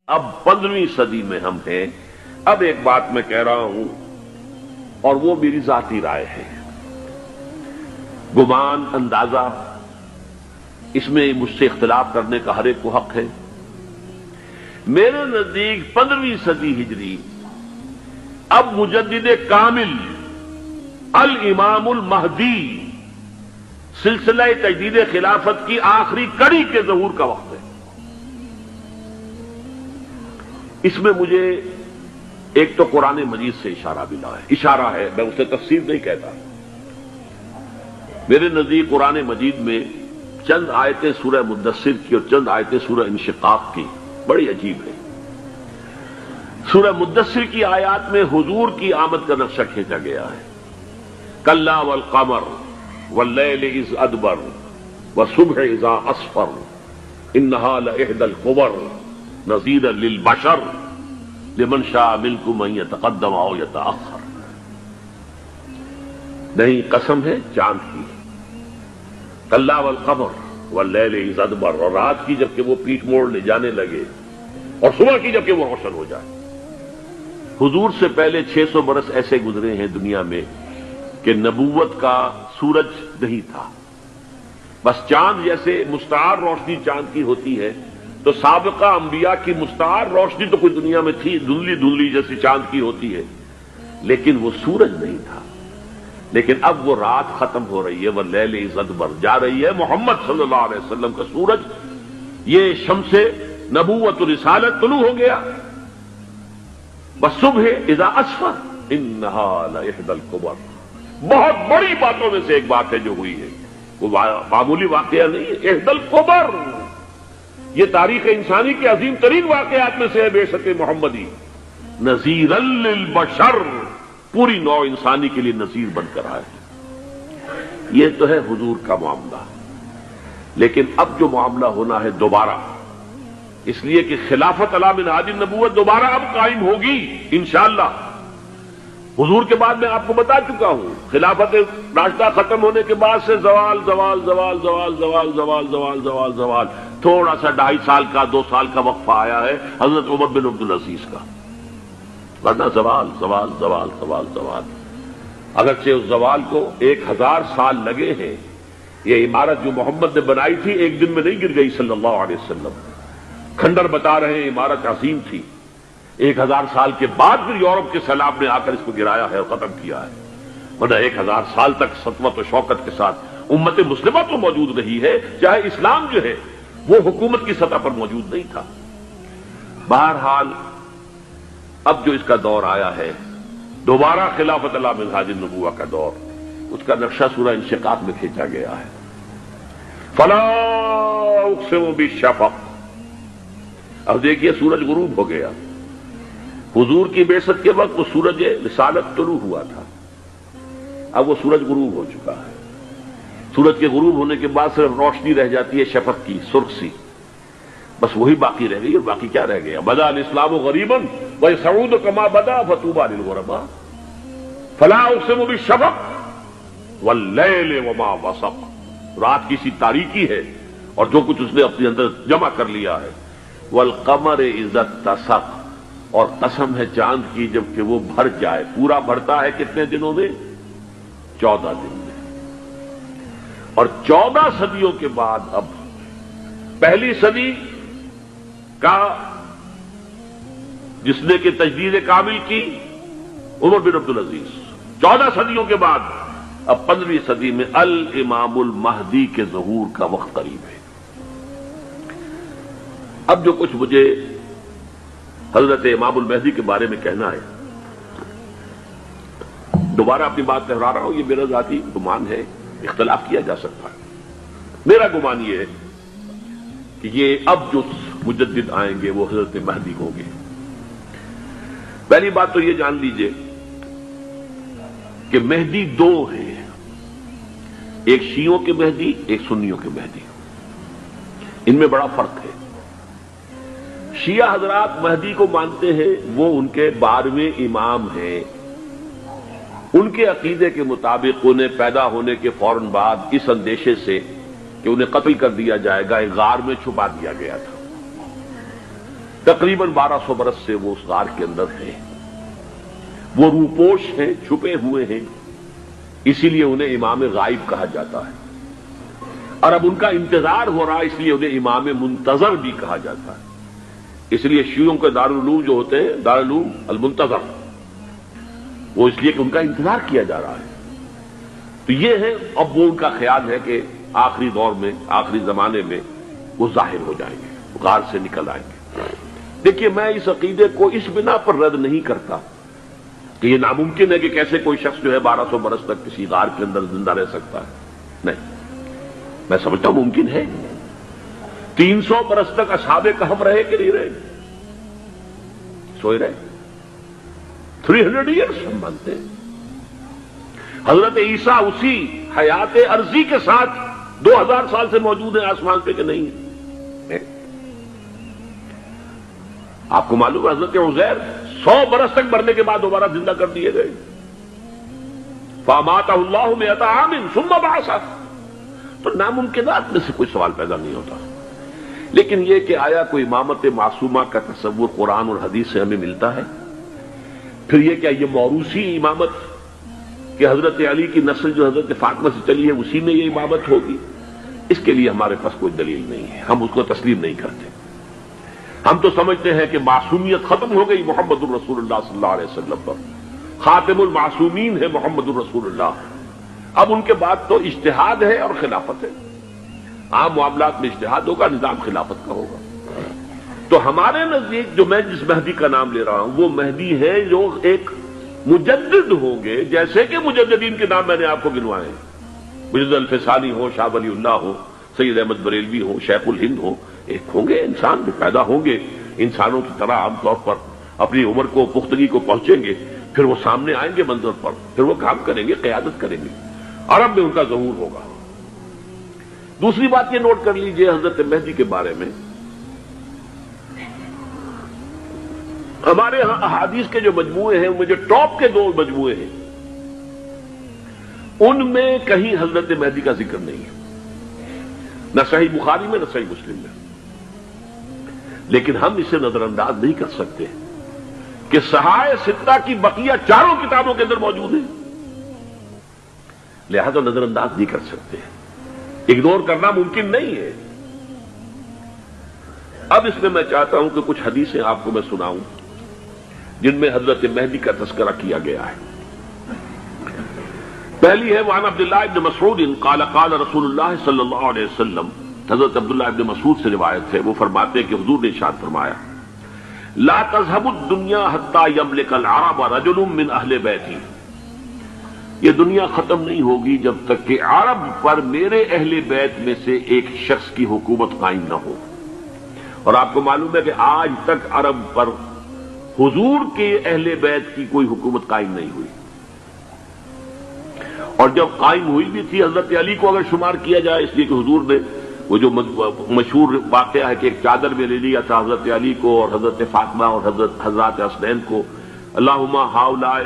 اب 15ویں صدی میں ہم ہیں۔ اب ایک بات میں کہہ رہا ہوں اور وہ میری ذاتی رائے ہے، گمان، اندازہ، اس میں مجھ سے اختلاف کرنے کا ہر ایک کو حق ہے۔ میرے نزدیک 15ویں صدی ہجری اب مجدد کامل الامام المہدی سلسلہ تجدید خلافت کی آخری کڑی کے ظہور کا وقت ہے۔ اس میں مجھے ایک تو قرآن مجید سے اشارہ ملا ہے، اشارہ ہے، میں اسے تفسیر نہیں کہتا۔ میرے نزدیک قرآن مجید میں چند آیتیں سورہ مدثر کی اور چند آیتیں سورہ انشقاق کی بڑی عجیب ہے۔ سورہ مدثر کی آیات میں حضور کی آمد کا نقشہ کھینچا گیا ہے، کلا والقمر واللیل اذ ادبر والصبح اذا اسفر انہا لإحدی الکبر نذیرا للبشر لمن شاء منکم ان یتقدم او یتأخر۔ نہیں، قسم ہے چاند کی، کلا والقمر واللیل اذ ادبر، اور رات کی جبکہ وہ پیٹھ موڑ لے جانے لگے اور صبح کی جبکہ وہ روشن ہو جائے۔ حضور سے پہلے 600 برس ایسے گزرے ہیں دنیا میں کہ نبوت کا سورج نہیں تھا، بس چاند جیسے مستعار روشنی چاند کی ہوتی ہے، تو سابقہ انبیاء کی مستعار روشنی تو کوئی دنیا میں تھی، دھندلی دھندلی جیسی چاند کی ہوتی ہے، لیکن وہ سورج نہیں تھا۔ لیکن اب وہ رات ختم ہو رہی ہے، وہ لیل اذ ادبر جا رہی ہے، محمد صلی اللہ علیہ وسلم کا سورج، یہ شمس نبوت و رسالت طلوع ہو گیا۔ والصبح اذا اسفر انہا لإحدی الکبر، بہت بڑی باتوں میں سے ایک بات ہے جو ہوئی ہے، وہ معمولی واقعہ نہیں ہے، احدی الکبر، یہ تاریخ انسانی کے عظیم ترین واقعات میں سے ہے بے شک محمدی، نذیرا للبشر، پوری نوع انسانی کے لیے نذیر بن کر آئے۔ یہ تو ہے حضور کا معاملہ، لیکن اب جو معاملہ ہونا ہے دوبارہ، اس لیے کہ خلافت علی منہاج النبوت دوبارہ اب قائم ہوگی انشاءاللہ۔ حضور کے بعد میں آپ کو بتا چکا ہوں، خلافت راشدہ ختم ہونے کے بعد سے زوال زوال زوال زوال زوال زوال زوال زوال زوال، تھوڑا سا 2.5 سال کا 2 سال کا وقفہ آیا ہے حضرت عمر بن عبدالعزیز کا، ورنہ زوال زوال زوال زوال زوال۔ اگرچہ اس زوال کو 1000 سال لگے ہیں، یہ عمارت جو محمد نے بنائی تھی ایک دن میں نہیں گر گئی صلی اللہ علیہ وسلم، کھنڈر بتا رہے ہیں عمارت عظیم تھی، 1000 سال کے بعد پھر یورپ کے سیلاب نے آ کر اس کو گرایا ہے اور ختم کیا ہے، ورنہ 1000 سال تک سطوت و شوکت کے ساتھ امت مسلمہ تو موجود رہی ہے، چاہے اسلام جو ہے وہ حکومت کی سطح پر موجود نہیں تھا۔ بہرحال اب جو اس کا دور آیا ہے دوبارہ خلافت علی منہاج النبوہ کا دور، اس کا نقشہ سورہ انشقاق میں کھینچا گیا ہے۔ فلا اقسم بالشفق، اب دیکھیے سورج غروب ہو گیا، حضور کی بعثت کے وقت وہ سورج رسالت طلوع ہوا تھا، اب وہ سورج غروب ہو چکا ہے۔ سورج کے غروب ہونے کے بعد صرف روشنی رہ جاتی ہے شفق کی، سرخ سی، بس وہی باقی رہ گئی، اور باقی کیا رہ گیا؟ بدا الاسلام غریبا ویسعود کما بدا فطوبی للغرباء، فلا اقسم بالشفق واللیل وما وسق، رات کی سی تاریکی ہے اور جو کچھ اس نے اپنے اندر جمع کر لیا ہے، والقمر اذا اتسق، اور قسم ہے چاند کی جب کہ وہ بھر جائے، پورا بھرتا ہے کتنے دنوں میں؟ 14 دن میں۔ اور 14 صدیوں کے بعد اب پہلی صدی کا جس نے کہ تجدید کامل کی عمر بن عبدالعزیز، 14 صدیوں کے بعد اب 15ویں صدی میں الامام المہدی کے ظہور کا وقت قریب ہے۔ اب جو کچھ مجھے حضرت امام المہدی کے بارے میں کہنا ہے، دوبارہ اپنی بات دہرا رہا ہوں، یہ میرا ذاتی گمان ہے، اختلاف کیا جا سکتا ہے۔ میرا گمان یہ ہے کہ یہ اب جو مجدد آئیں گے وہ حضرت مہدی ہوں گے۔ پہلی بات تو یہ جان لیجئے کہ مہدی 2 ہیں، ایک شیعوں کے مہدی، ایک سنیوں کے مہدی، ان میں بڑا فرق ہے۔ شیعہ حضرات مہدی کو مانتے ہیں، وہ ان کے 12ویں امام ہیں، ان کے عقیدے کے مطابق انہیں پیدا ہونے کے فوراً بعد اس اندیشے سے کہ انہیں قتل کر دیا جائے گا ایک غار میں چھپا دیا گیا تھا۔ تقریباً 1200 برس سے وہ اس غار کے اندر ہیں، وہ روپوش ہیں، چھپے ہوئے ہیں، اسی لیے انہیں امام غائب کہا جاتا ہے، اور اب ان کا انتظار ہو رہا ہے، اس لیے انہیں امام منتظر بھی کہا جاتا ہے۔ اس لیے شیعوں کے دارالعلوم جو ہوتے ہیں دارالعلوم المنتظر، وہ اس لیے کہ ان کا انتظار کیا جا رہا ہے۔ تو یہ ہے، اب وہ ان کا خیال ہے کہ آخری دور میں، آخری زمانے میں وہ ظاہر ہو جائیں گے، غار سے نکل آئیں گے۔ دیکھیے، میں اس عقیدے کو اس بنا پر رد نہیں کرتا کہ یہ ناممکن ہے کہ کیسے کوئی شخص جو ہے 1200 برس تک کسی غار کے اندر زندہ رہ سکتا ہے، نہیں، میں سمجھتا ہوں ممکن ہے۔ 300 برس تک اصحاب کہف رہے کہ نہیں رہے؟ سوئے رہے۔ 300 ایئرس ہم مانتے ہیں۔ حضرت عیسیٰ اسی حیات عرضی کے ساتھ 2000 سال سے موجود ہیں آسمان پہ کہ نہیں ہے؟ آپ کو معلوم ہے حضرت عزیر 100 برس تک مرنے کے بعد دوبارہ زندہ کر دیے گئے۔ فَأَمَاتَهُ اللَّهُ مِئَةَ عَامٍ ثُمَّ بَعَثَهُ۔ تو ناممکنات میں سے کوئی سوال پیدا نہیں ہوتا، لیکن یہ کہ آیا کوئی امامت معصومہ کا تصور قرآن اور حدیث سے ہمیں ملتا ہے؟ پھر یہ کیا یہ موروثی امامت کہ حضرت علی کی نسل جو حضرت فاطمہ سے چلی ہے اسی میں یہ امامت ہوگی؟ اس کے لیے ہمارے پاس کوئی دلیل نہیں ہے، ہم اس کو تسلیم نہیں کرتے۔ ہم تو سمجھتے ہیں کہ معصومیت ختم ہو گئی محمد الرسول اللہ صلی اللہ علیہ وسلم پر، خاتم المعصومین ہے محمد الرسول اللہ۔ اب ان کے بعد تو اجتہاد ہے اور خلافت ہے، عام معاملات میں اجتہاد ہوگا، نظام خلافت کا ہوگا۔ تو ہمارے نزدیک جو میں جس مہدی کا نام لے رہا ہوں وہ مہدی ہے جو ایک مجدد ہوں گے، جیسے کہ مجددین کے نام میں نے آپ کو گنوائے ہیں، مجدد الفسانی ہو، شاہ ولی اللہ ہو، سید احمد بریلوی ہو، شیخ الہند ہو، ایک ہوں گے انسان جو پیدا ہوں گے انسانوں کی طرح عام طور پر اپنی عمر کو، پختگی کو پہنچیں گے، پھر وہ سامنے آئیں گے منظر پر، پھر وہ کام کریں گے، قیادت کریں گے، عرب میں ان کا ظہور ہوگا۔ دوسری بات یہ نوٹ کر لیجئے حضرت مہدی کے بارے میں، ہمارے ہاں احادیث کے جو مجموعے ہیں ان میں جو ٹاپ کے 2 مجموعے ہیں ان میں کہیں حضرت مہدی کا ذکر نہیں ہے، نہ صحیح بخاری میں نہ صحیح مسلم میں، لیکن ہم اسے نظر انداز نہیں کر سکتے کہ صحائح ستہ کی بقیہ 4 کتابوں کے اندر موجود ہیں، لہذا نظر انداز نہیں کر سکتے، اگنور کرنا ممکن نہیں ہے۔ اب اس میں میں چاہتا ہوں کہ کچھ حدیثیں آپ کو میں سناؤں جن میں حضرت مہدی کا تذکرہ کیا گیا ہے۔ پہلی ہے وعن عبداللہ ابن مسعود قال قال رسول اللہ صلی اللہ علیہ وسلم، حضرت عبداللہ ابن مسعود سے روایت ہے، وہ فرماتے ہیں کہ حضور نے ارشاد فرمایا لا تذهب الدنيا حتى يملك العرب رجل من اہل بیتی، یہ دنیا ختم نہیں ہوگی جب تک کہ عرب پر میرے اہل بیت میں سے ایک شخص کی حکومت قائم نہ ہو۔ اور آپ کو معلوم ہے کہ آج تک عرب پر حضور کے اہل بیت کی کوئی حکومت قائم نہیں ہوئی، اور جب قائم ہوئی بھی تھی حضرت علی کو اگر شمار کیا جائے، اس لیے کہ حضور نے وہ جو مشہور واقعہ ہے کہ ایک چادر میں لے لیا تھا حضرت علی کو اور حضرت فاطمہ اور حضرات حسنین کو، اللہم ہؤلاء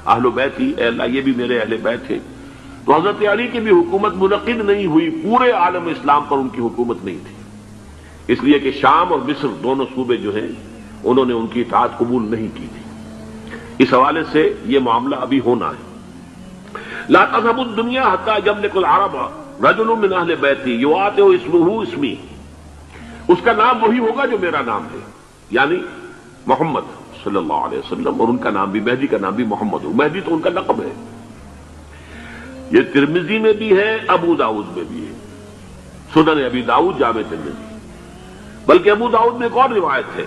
اہل بیتی، اے اللہ یہ بھی میرے اہل بیت ہیں، تو حضرت علی کی بھی حکومت منعقد نہیں ہوئی، پورے عالم اسلام پر ان کی حکومت نہیں تھی، اس لیے کہ شام اور مصر دونوں صوبے جو ہیں انہوں نے ان کی اطاعت قبول نہیں کی تھی۔ اس حوالے سے یہ معاملہ ابھی ہونا ہے۔ لا تذهب الدنيا حتى يملك العرب رجل من اہل بیتی یواطئ اسمہ اسمی، اس کا نام وہی ہوگا جو میرا نام ہے، یعنی محمد صلی اللہ علیہ وسلم، اور ان کا نام بھی، مہدی کا نام بھی محمد ہو، مہدی تو ان کا لقب ہے۔ یہ ترمذی میں بھی ہے، ابو داؤد میں بھی ہے، سنن ابی داؤد، جامع ترمذی، بلکہ ابو داؤد میں ایک اور روایت ہے،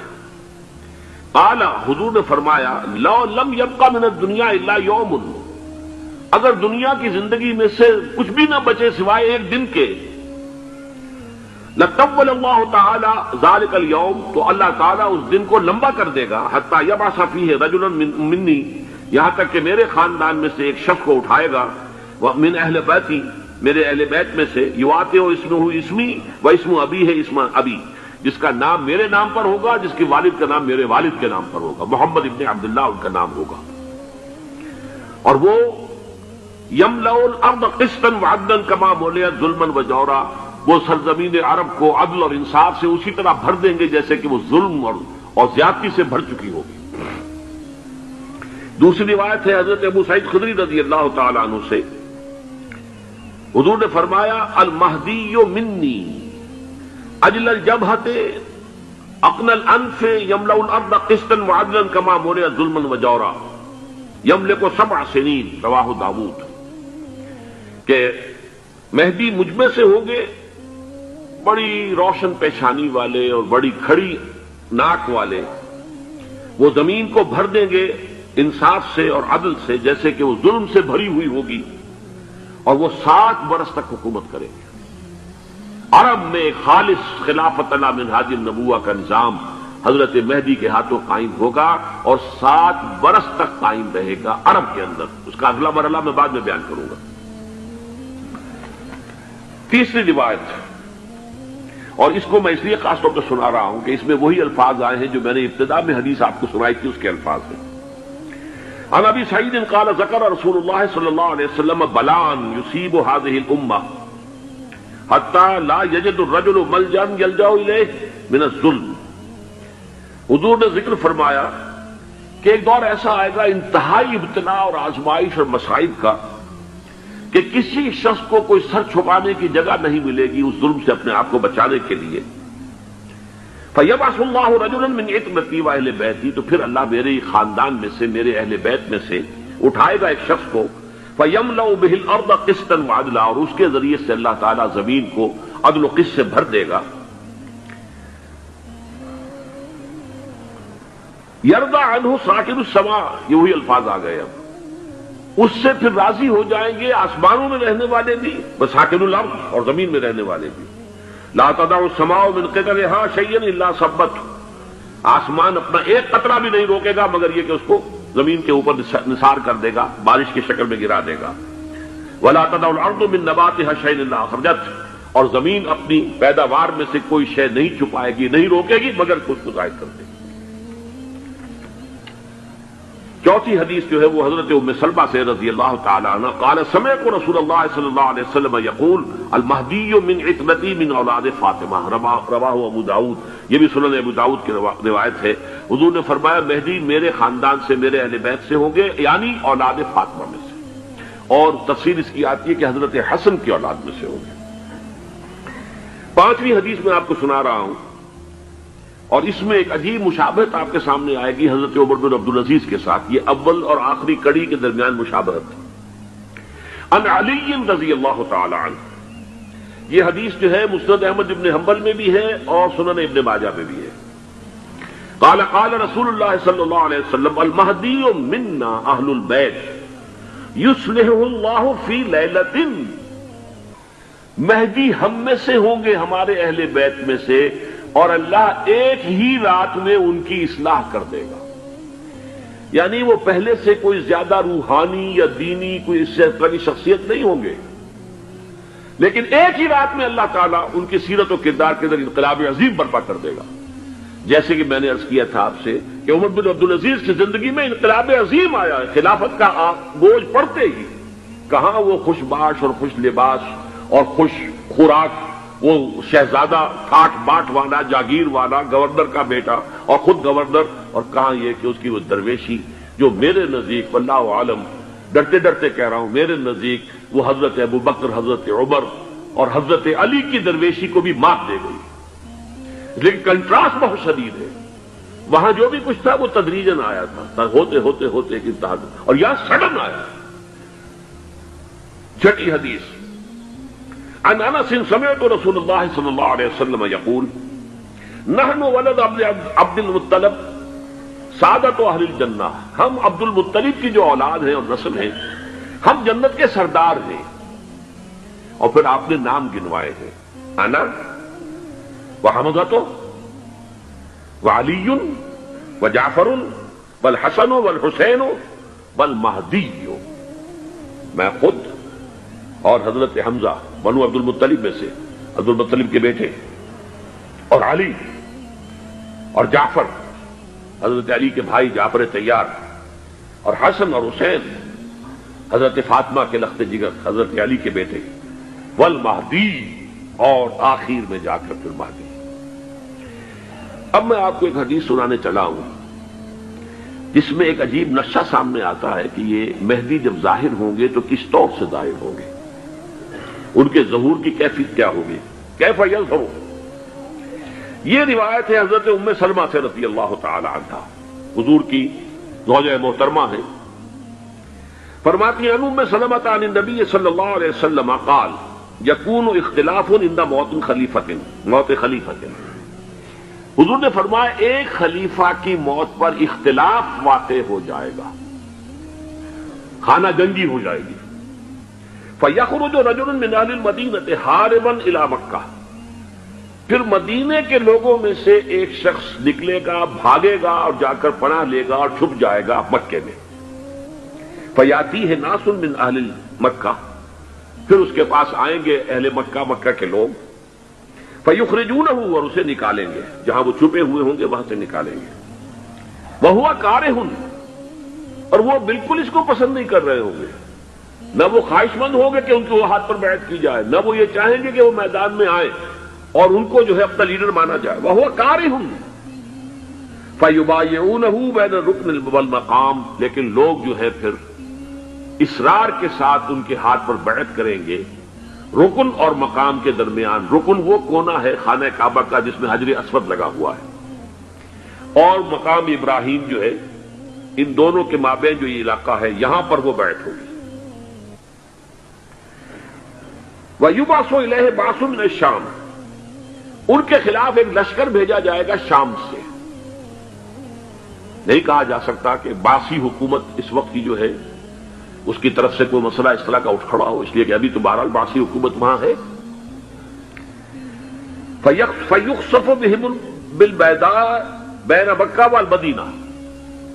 قال حضور نے فرمایا لو لم يبق من الدنيا الا يوم، اگر دنیا کی زندگی میں سے کچھ بھی نہ بچے سوائے ایک دن کے، لطول اللہ تعالی ذلك اليوم، تو اللہ تعالیٰ اس دن کو لمبا کر دے گا، حتی یبعث فیہ رجلا منی، یہاں تک کہ میرے خاندان میں سے ایک شخص کو اٹھائے گا، من اہل بیتی، میرے اہل بیت میں سے، یواطئ اسمہ اسمی و اسم ابی ہے اسم ابی، جس کا نام میرے نام پر ہوگا، جس کے والد کا نام میرے والد کے نام پر ہوگا، محمد ابن عبداللہ ان کا نام ہوگا، اور وہ یملأ الارض قسطا وعدلا کما ملئت ظلما وجورا، وہ سرزمین عرب کو عدل اور انصاف سے اسی طرح بھر دیں گے جیسے کہ وہ ظلم اور زیادتی سے بھر چکی ہوگی۔ دوسری روایت ہے حضرت ابو سعید خدری رضی اللہ تعالی عنہ سے، حضور نے فرمایا المہدی منی اجل الجبہۃ اقنى الانف يملأ الارض قسطا وعدلا كما مرئ ظلما وجورا يملك 7 سنين رواہ داؤد، کہ مہدی مجھ میں سے ہوں گے بڑی روشن پیشانی والے اور بڑی کھڑی ناک والے، وہ زمین کو بھر دیں گے انصاف سے اور عدل سے، جیسے کہ وہ ظلم سے بھری ہوئی ہوگی، اور وہ 7 برس تک حکومت کریں گے۔ عرب میں خالص خلافت علی منہاج النبوہ کا نظام حضرت مہدی کے ہاتھوں قائم ہوگا اور 7 برس تک قائم رہے گا عرب کے اندر۔ اس کا اگلا مرحلہ میں بعد میں بیان کروں گا۔ تیسری روایت، اور اس کو میں اس لیے خاص طور پہ سنا رہا ہوں کہ اس میں وہی الفاظ آئے ہیں جو میں نے ابتدا میں حدیث آپ کو سنائی تھی، اس کے الفاظ ہیں۔ عن ابی سعید قال ذکر رسول اللہ صلی اللہ علیہ وسلم بلاء یصیب هذه الامہ حتی لا یجد الرجل ملجا یلجا الیہ من الظلم۔ حضور نے ذکر فرمایا کہ ایک دور ایسا آئے گا انتہائی ابتلا اور آزمائش اور مصائب کا، کہ کسی شخص کو کوئی سر چھپانے کی جگہ نہیں ملے گی اس ظلم سے اپنے آپ کو بچانے کے لیے۔ فَيَبْعَثُ اللَّهُ رَجُلًا مِنْ عِتْرَتِي وَأَهْلِ بَيْتِي، تو پھر اللہ میرے خاندان میں سے، میرے اہل بیت میں سے اٹھائے گا ایک شخص کو، فَيَمْلَأُ بِهِ الْأَرْضَ قِسْطًا وَعَدْلًا، اور اس کے ذریعے سے اللہ تعالیٰ زمین کو عدل و قسط سے بھر دے گا۔ يَرْضَى عَنْهُ سَاكِنُ السَّمَاءِ، یہ وہی الفاظ آ گئے اب، اس سے پھر راضی ہو جائیں گے آسمانوں میں رہنے والے بھی، وساکن الارض، اور زمین میں رہنے والے بھی۔ لا تدع السماء من قطرها شيئا الا ثبته، آسمان اپنا ایک قطرہ بھی نہیں روکے گا مگر یہ کہ اس کو زمین کے اوپر نثار کر دے گا، بارش کی شکل میں گرا دے گا۔ ولا تدع الارض من نباتها شيئا الا اخرجته، اور زمین اپنی پیداوار میں سے کوئی شے نہیں چھپائے گی، نہیں روکے گی مگر کچھ کو ظاہر کر دے گی۔ چوتھی حدیث جو ہے وہ حضرت ام سلمہ سے رضی اللہ تعالی عنہ قال سمعت رسول اللہ صلی اللہ علیہ وسلم یقول المہدی من عترتی من اولاد فاطمہ، رواہ ابو داؤد، یہ بھی سنن ابو داؤد کی روایت ہے۔ حضور نے فرمایا مہدی میرے خاندان سے، میرے اہل بیت سے ہوں گے، یعنی اولاد فاطمہ میں سے، اور تفسیر اس کی آتی ہے کہ حضرت حسن کی اولاد میں سے ہوں گے۔ پانچویں حدیث میں آپ کو سنا رہا ہوں، اور اس میں ایک عجیب مشابہت آپ کے سامنے آئے گی حضرت عمر بن عبدالعزیز کے ساتھ، یہ اول اور آخری کڑی کے درمیان مشابہت۔ عن علی رضی اللہ تعالی عنہ، یہ حدیث جو ہے مسند احمد ابن حنبل میں بھی ہے اور سنن ابن ماجہ میں بھی ہے۔ قال قال رسول اللہ صلی اللہ علیہ وسلم المہدی منا اہل البیت یصلح اللہ فی لیلۃ، مہدی ہم میں سے ہوں گے، ہمارے اہل بیت میں سے، اور اللہ ایک ہی رات میں ان کی اصلاح کر دے گا۔ یعنی وہ پہلے سے کوئی زیادہ روحانی یا دینی کوئی اس سے بڑی شخصیت نہیں ہوں گے، لیکن ایک ہی رات میں اللہ تعالیٰ ان کی سیرت و کردار کے اندر انقلاب عظیم برپا کر دے گا۔ جیسے کہ میں نے عرض کیا تھا آپ سے کہ عمر بن عبدالعزیز کی زندگی میں انقلاب عظیم آیا ہے، خلافت کا بوجھ پڑتے ہی کہاں وہ خوش باش اور خوش لباس اور خوش خوراک، وہ شہزادہ ٹھاٹ باٹ والا، جاگیر والا، گورنر کا بیٹا اور خود گورنر، اور کہاں یہ کہ اس کی وہ درویشی جو میرے نزدیک واللہ عالم، ڈرتے ڈرتے کہہ رہا ہوں، میرے نزدیک وہ حضرت ابو بکر، حضرت عمر اور حضرت علی کی درویشی کو بھی مات دے گئی۔ لیکن کنٹراسٹ بہت شدید ہے، وہاں جو بھی کچھ تھا وہ تدریجاً آیا تھا، ہوتے ہوتے ہوتے ایک انتہا، اور یہاں سڈن آیا۔ چھٹی حدیث عن انس سمعت رسول اللہ صلی اللہ علیہ وسلم یقول نحن ولد عبد المطلب سعادت اہل الجنہ، ہم عبد المطلب کی جو اولاد ہیں اور نسل ہیں، ہم جنت کے سردار ہیں۔ اور پھر آپ نے نام گنوائے ہیں، انا وحمزۃ وعلی وجعفر والحسن والحسین والمہدی، میں خود اور حضرت حمزہ بنو عبد المطلب میں سے، عبد المطلب کے بیٹے، اور علی اور جعفر حضرت علی کے بھائی جعفر طیار، اور حسن اور حسین حضرت فاطمہ کے لخت جگر حضرت علی کے بیٹے، والمہدی، اور آخر میں جا کر پھر مہدی۔ اب میں آپ کو ایک حدیث سنانے چلا ہوں جس میں ایک عجیب نقشہ سامنے آتا ہے کہ یہ مہدی جب ظاہر ہوں گے تو کس طور سے ظاہر ہوں گے، ان کے ظہور کی کیفیت کیا ہوگی، کیف یظہر۔ یہ روایت ہے حضرت ام سلمہ سے رضی اللہ تعالی عنہا، حضور کی زوجہ محترمہ ہیں، فرماتی ہیں ام سلمہ عن النبی صلی اللہ علیہ وسلم قال یکون اختلاف عند موت خلیفۃ، موت خلیفۃ، حضور نے فرمایا ایک خلیفہ کی موت پر اختلاف واقع ہو جائے گا، خانہ جنگی ہو جائے گی۔ فَيَخْرُجُ رَجُلٌ مِّنْ أَهْلِ الْمَدِينَةِ حَارِبًا إِلَىٰ مَكَّةَ، پھر مدینے کے لوگوں میں سے ایک شخص نکلے گا، بھاگے گا اور جا کر پناہ لے گا اور چھپ جائے گا مکے میں۔ فَيَأْتِيهِ نَاسٌ مِّنْ أَهْلِ مَكَّةِ، پھر اس کے پاس آئیں گے اہل مکہ، مکہ کے لوگ، فَيُخْرِجُونَهُ، اور اسے نکالیں گے، جہاں وہ چھپے ہوئے ہوں گے وہاں سے نکالیں گے۔ وَهُوَ كَارِهٌ، اور وہ بالکل اس کو پسند نہیں کر رہے ہوں گے، نہ وہ خواہش مند ہوں گے کہ ان کو ہاتھ پر بیعت کی جائے، نہ وہ یہ چاہیں گے کہ وہ میدان میں آئیں اور ان کو جو ہے اپنا لیڈر مانا جائے۔ وَهُوَ كَارِهٌ فَيُبَايِعُونَهُ بَيْنَ الرُّكْنِ وَالْمَقَامِ، لیکن لوگ جو ہے پھر اصرار کے ساتھ ان کے ہاتھ پر بیعت کریں گے رکن اور مقام کے درمیان۔ رکن وہ کونا ہے خانہ کعبہ کا جس میں حجر اسود لگا ہوا ہے، اور مقام ابراہیم جو ہے، ان دونوں کے مابین جو یہ علاقہ ہے یہاں پر وہ بیعت ہوگی۔ وَيُبْعَثُ إِلَيْهِ بَعْثٌ مِّنَ الشَّامِ، ان کے خلاف ایک لشکر بھیجا جائے گا شام سے۔ نہیں کہا جا سکتا کہ باسی حکومت اس وقت کی جو ہے اس کی طرف سے کوئی مسئلہ اس طرح کا اٹھ کھڑا ہو، اس لیے کہ ابھی تو بہرحال باسی حکومت وہاں ہے۔ فَيُخْسَفُ بِهِمْ بِالْبَيْضَاءِ بَيْنَ مَكَّةَ وَالْمَدِينَةِ،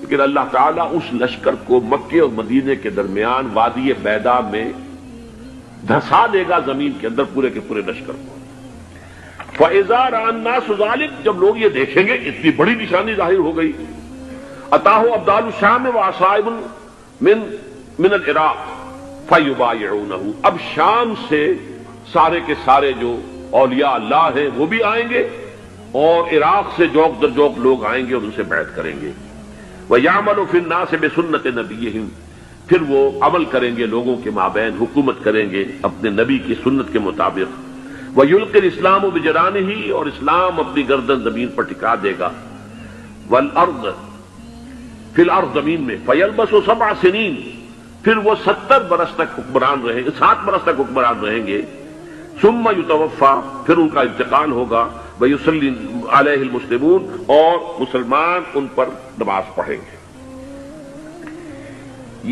لیکن اللہ تعالیٰ اس لشکر کو مکے اور مدینے کے درمیان وادی بیضاء میں دھسا دے گا زمین کے اندر، پورے کے پورے لشکر کو۔ فَإِذَا رَأَى النَّاسُ ذَلِكَ، جب لوگ یہ دیکھیں گے اتنی بڑی نشانی ظاہر ہو گئی، أَتَاهُ أَبْدَالُ الشَّامِ وَعَصَائِبٌ من العراق فَيُبَايِعُونَهُ، اب شام سے سارے کے سارے جو اولیاء اللہ ہیں وہ بھی آئیں گے، اور عراق سے جوک در جوک لوگ آئیں گے اور ان سے بیعت کریں گے۔ وَيَعْمَلُ فِي النَّاسِ بِسُنَّةِ نَبِيِّهِمْ، پھر وہ عمل کریں گے لوگوں کے مابین، حکومت کریں گے اپنے نبی کی سنت کے مطابق۔ وَيُلْقِي الْإِسْلَامُ بِجَرَانِهِ، اور اسلام اپنی گردن زمین پر ٹکا دے گا۔ وَالْأَرْض فِي الْأَرْض، زمین میں۔ فَيَلْبَسُ 7 سنین، پھر وہ 70 برس تک حکمران رہیں گے، 7 برس تک حکمران رہیں گے۔ ثم یتوفا، پھر ان کا انتقال ہوگا۔ ویصلی علیہ المسلمون، اور مسلمان ان پر نماز پڑھیں گے۔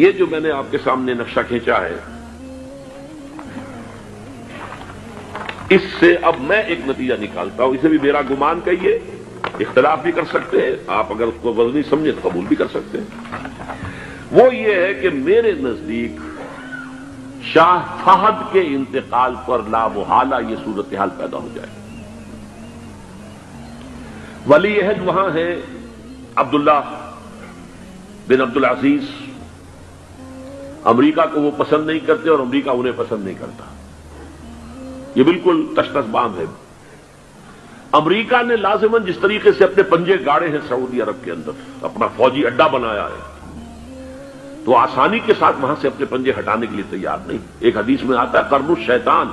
یہ جو میں نے آپ کے سامنے نقشہ کھینچا ہے، اس سے اب میں ایک نتیجہ نکالتا ہوں، اسے بھی میرا گمان کہیے، اختلاف بھی کر سکتے ہیں آپ، اگر اس کو وزنی سمجھے تو قبول بھی کر سکتے ہیں۔ وہ یہ ہے کہ میرے نزدیک شاہ فہد کے انتقال پر لا محالہ یہ صورتحال پیدا ہو جائے۔ ولی عہد وہاں ہے عبداللہ بن عبدالعزیز، امریکہ کو وہ پسند نہیں کرتے اور امریکہ انہیں پسند نہیں کرتا، یہ بالکل تشنس بام ہے۔ امریکہ نے لازماً جس طریقے سے اپنے پنجے گاڑے ہیں سعودی عرب کے اندر، اپنا فوجی اڈا بنایا ہے، تو آسانی کے ساتھ وہاں سے اپنے پنجے ہٹانے کے لیے تیار نہیں۔ ایک حدیث میں آتا ہے قرن الشیطان،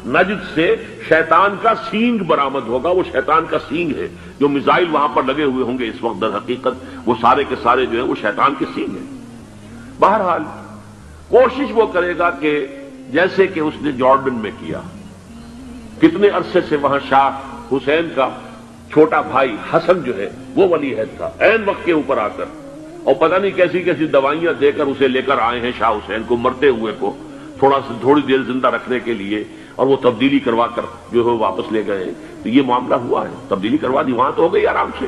نجد سے شیطان کا سینگ برآمد ہوگا، وہ شیطان کا سینگ ہے، جو میزائل وہاں پر لگے ہوئے ہوں گے اس وقت، در حقیقت وہ سارے کے سارے جو ہیں وہ شیطان کے سینگ ہیں۔ بہرحال کوشش وہ کرے گا کہ جیسے کہ اس نے جارڈن میں کیا، کتنے عرصے سے وہاں شاہ حسین کا چھوٹا بھائی حسن جو ہے وہ ولی عہد تھا، عین وقت کے اوپر آ کر، اور پتہ نہیں کیسی کیسی دوائیاں دے کر اسے لے کر آئے ہیں شاہ حسین کو، مرتے ہوئے کو تھوڑی دیر زندہ رکھنے کے لیے، اور وہ تبدیلی کروا کر جو ہے واپس لے گئے ہیں۔ تو یہ معاملہ ہوا ہے، تبدیلی کروا دی، وہاں تو ہو گئی آرام سے،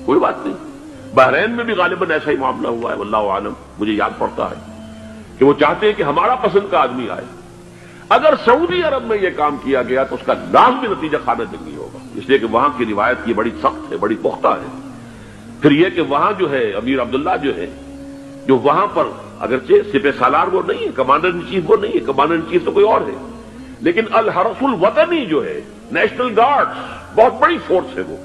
کوئی بات نہیں۔ بحرین میں بھی غالباً ایسا ہی معاملہ ہوا ہے، واللہ عالم، مجھے یاد پڑتا ہے کہ وہ چاہتے ہیں کہ ہمارا پسند کا آدمی آئے۔ اگر سعودی عرب میں یہ کام کیا گیا تو اس کا لازمی نتیجہ خانہ جنگی ہوگا، اس لیے کہ وہاں کی روایت کی بڑی سخت ہے، بڑی پختہ ہے۔ پھر یہ کہ وہاں جو ہے امیر عبداللہ جو ہے، جو وہاں پر اگرچہ سپہ سالار وہ نہیں ہے، کمانڈر ان چیف وہ نہیں ہے، کمانڈر ان چیف تو کوئی اور ہے، لیکن الحرس الوطنی جو ہے، نیشنل گارڈز، بہت بڑی فورس ہے وہ۔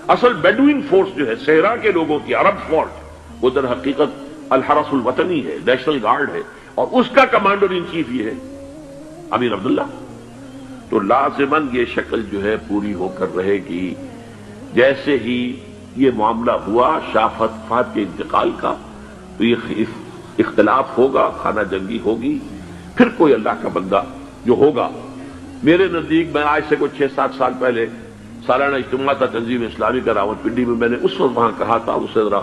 اصل بیڈوین فورس جو ہے صحرا کے لوگوں کی عرب فورس، وہ در حقیقت الحرس الوطنی ہے، نیشنل گارڈ ہے، اور اس کا کمانڈر ان چیف یہ ہے امیر عبداللہ۔ تو لازماً یہ شکل جو ہے پوری ہو کر رہے گی۔ جیسے ہی یہ معاملہ ہوا شاہ فہد کے انتقال کا، تو یہ اختلاف ہوگا، خانہ جنگی ہوگی، پھر کوئی اللہ کا بندہ جو ہوگا۔ میرے نزدیک، میں آج سے کوئی 6-7 سال پہلے سالانہ اجتماع تھا تنظیم اسلامی کا راولپنڈی میں، میں نے اس وقت وہاں کہا تھا، اس سے ذرا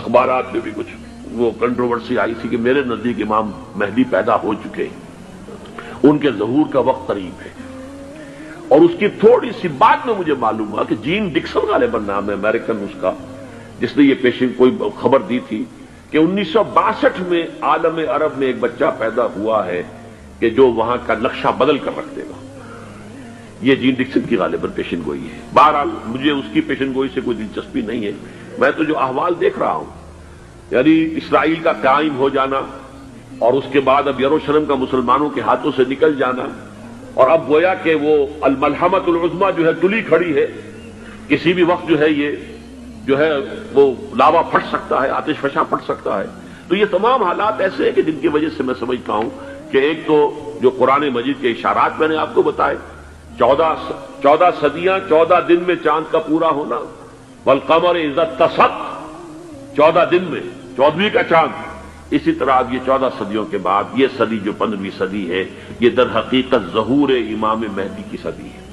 اخبارات میں بھی کچھ وہ کنٹروورسی آئی تھی کہ میرے نزدیک امام مہدی پیدا ہو چکے ہیں، ان کے ظہور کا وقت قریب ہے۔ اور اس کی تھوڑی سی بات میں مجھے معلوم ہوا کہ جین ڈکسن غالباً نام ہے امریکن اس کا، جس نے یہ پیشن کوئی خبر دی تھی کہ 1962 میں عالم عرب میں ایک بچہ پیدا ہوا ہے کہ جو وہاں کا نقشہ بدل کر رکھ دے گا۔ یہ جین ڈکسن کی غالباً پیشن گوئی ہے۔ بہرحال مجھے اس کی پیشن گوئی سے کوئی دلچسپی نہیں ہے، میں تو جو احوال دیکھ رہا ہوں، یعنی اسرائیل کا قائم ہو جانا، اور اس کے بعد اب یروشلم کا مسلمانوں کے ہاتھوں سے نکل جانا، اور اب گویا کہ وہ الملحمۃ العظمیٰ جو ہے تلی کھڑی ہے، کسی بھی وقت جو ہے یہ جو ہے وہ لاوا پھٹ سکتا ہے، آتش فشاں پھٹ سکتا ہے۔ تو یہ تمام حالات ایسے ہیں کہ جن کی وجہ سے میں سمجھتا ہوں کہ ایک تو جو قرآن مجید کے اشارات میں نے آپ کو بتائے، 14 صدیاں 14 دن میں چاند کا پورا ہونا، والقمر اذا اتسق، 14 دن میں 14ویں کا چاند۔ اسی طرح اب یہ 14 صدیوں کے بعد یہ صدی جو 15ویں صدی ہے، یہ در حقیقت ظہور امام مہدی کی صدی ہے۔